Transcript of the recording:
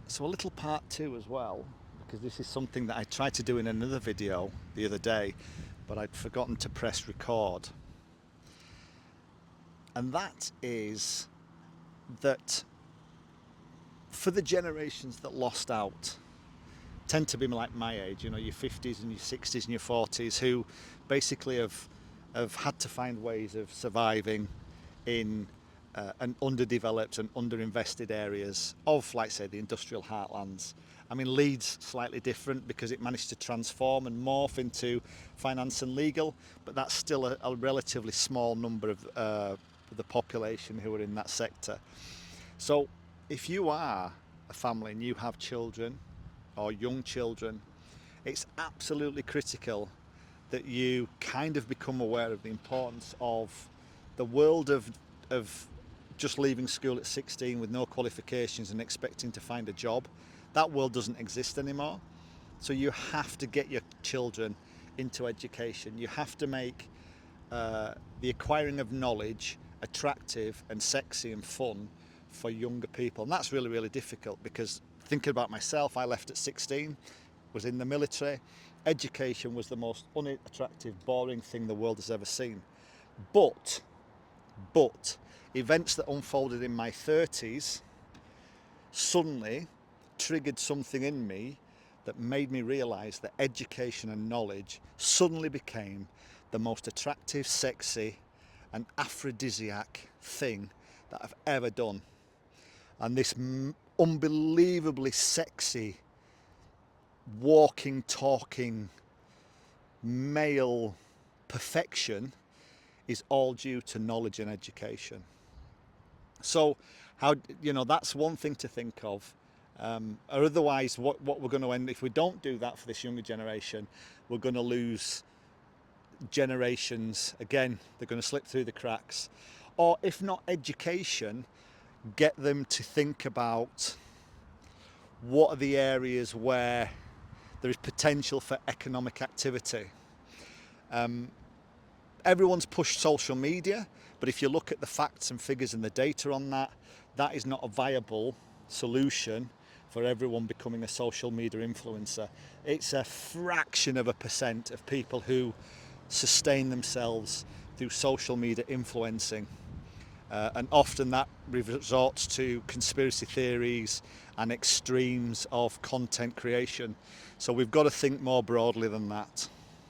So a little part two as well, because this is something that I tried to do in another video the other day, but I'd forgotten to press record. And that is that for the generations that lost out, tend to be like my age, you know, your 50s and your 60s and your 40s, who basically have had to find ways of surviving in and underdeveloped and underinvested areas of, like say, the industrial heartlands. I mean, Leeds slightly different because it managed to transform and morph into finance and legal, but that's still a relatively small number of the population who are in that sector. So if you are a family and you have children or young children, it's absolutely critical that you kind of become aware of the importance of the world of just leaving school at 16 with no qualifications and expecting to find a job. That world doesn't exist anymore. So you have to get your children into education. You have to make the acquiring of knowledge attractive and sexy and fun for younger people. And that's really, really difficult because thinking about myself, I left at 16, was in the military. Education was the most unattractive, boring thing the world has ever seen. But events that unfolded in my 30s suddenly triggered something in me that made me realise that education and knowledge suddenly became the most attractive, sexy and aphrodisiac thing that I've ever done. And this unbelievably sexy, walking, talking, male perfection is all due to knowledge and education. So, that's one thing to think of. Or otherwise, what we're going to end, if we don't do that for this younger generation, we're going to lose generations. Again, they're going to slip through the cracks. Or if not education, get them to think about what are the areas where there is potential for economic activity. Everyone's pushed social media, but if you look at the facts and figures and the data on that, that is not a viable solution for everyone becoming a social media influencer. It's a fraction of a percent of people who sustain themselves through social media influencing. And often that resorts to conspiracy theories and extremes of content creation. So we've got to think more broadly than that.